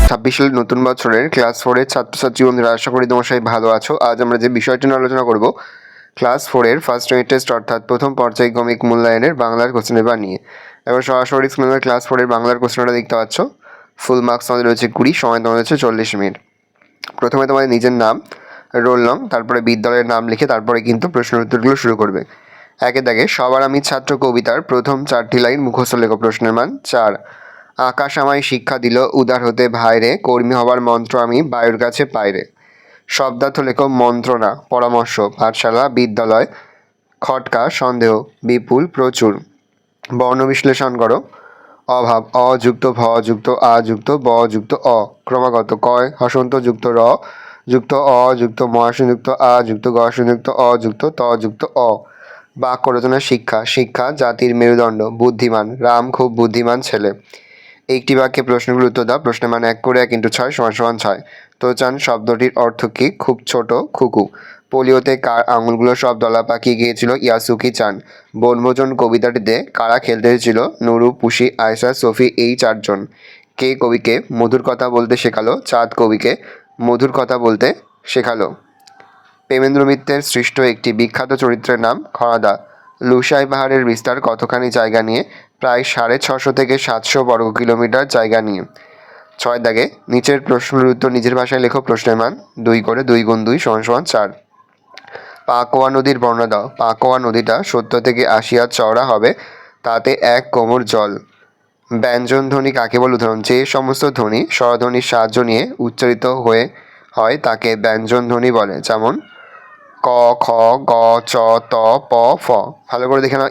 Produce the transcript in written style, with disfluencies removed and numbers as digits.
2026 সালের নতুন বছরের ক্লাস 4-এর ছাত্রছাত্রী বন্ধুরা, আশা করি তোমরা সবাই ভালো আছো। আজ আমরা যে বিষয়টি নিয়ে আলোচনা করব, ক্লাস 4-এর ফার্স্ট ইউনিট টেস্ট অর্থাৎ প্রথম পর্যায়ক্রমিক মূল্যায়নের বাংলার কোশ্চেন পেপার নিয়ে। এবার সরাসরি স্ক্রিনে ক্লাস 4-এর বাংলার কোশ্চেনটা দেখতে পাচ্ছ। ফুল মার্কস আমাদের রয়েছে 20, সময় তোমাদের রয়েছে 40 মিনিট। প্রথমে তোমাদের নিজের নাম, রোল নং, তারপরে বিদ্যালয়ের নাম লিখে তারপরে কিন্তু প্রশ্নের উত্তরগুলো শুরু করবে। একে দাগে সবার আমি ছাত্র কবিতার প্রথম 4টি লাইন মুখস্থ লেখো। প্রশ্নের মান 4। আকাশ আমায় শিক্ষা দিল উদার হতে ভাইরে, কর্মী হবার মন্ত্র আমি বায়ুর কাছে পাইরে। শব্দার্থ লেখো মন্ত্রণা, পরামর্শ, পাঠশালা, বিদ্যালয়, খটকা, সন্দেহ, বিপুল, প্রচুর। বর্ণ বিশ্লেষণ করো। অভাব, অ যুক্ত ভ যুক্ত আ যুক্ত ব যুক্ত অ। ক্রমাগত, কয় হসন্ত যুক্ত র যুক্ত অ যুক্ত মহাশূন্য যুক্ত আ যুক্ত গশূন্য যুক্ত অ যুক্ত ত যুক্ত অ। বাক্য রচনা শিক্ষা, শিক্ষা জাতির মেরুদণ্ড, বুদ্ধিমান, রাম খুব বুদ্ধিমান ছেলে। একটি বাক্যে প্রশ্নগুলো উত্তর দাও। প্রশ্নের মান 1 করে 1 × 6 = 6। তো চান শব্দটির অর্থ কি? খুব ছোট, খুকু। পোলিওতে কার আঙুলগুলো সব দলা পাকিয়ে গিয়েছিল? ইয়াসুকি চান। বনভোজন কবিতাটিতে কারা খেলতে এসেছিল? নুরু, পুষি, আয়শা, সফি, এই 4 জন। কে কবিকে মধুর কথা বলতে শেখালো? চাঁদ কবিকে মধুর কথা বলতে শেখালো। প্রেমেন্দ্র মিত্রের সৃষ্ট একটি বিখ্যাত চরিত্রের নাম খরাদা। লুসাই পাহাড়ের বিস্তার কতখানি জায়গা নিয়ে? প্রায় 650 থেকে 700 বর্গ কিলোমিটার জায়গা নিয়ে। 6 দাগে নিচের প্রশ্নের উত্তর নিজের ভাষায় লেখো। প্রশ্নের মান 2 করে 2 × 2 = 4। পাকোয়া নদীর বর্ণনা দাও। পাকোয়া নদীটা 70 থেকে 80 হাত চওড়া হবে, তাতে 1 কোমর জল। ব্যঞ্জন ধ্বনি কাকে বলে? উদাহরণ, যে সমস্ত ধ্বনি স্বরধ্বনির সাহায্য নিয়ে উচ্চারিত হয় তাকে ব্যঞ্জন ধ্বনি বলে। যেমন ক, খ, গ, চ, ত, প, ফ। ভালো করে দেখে নাও।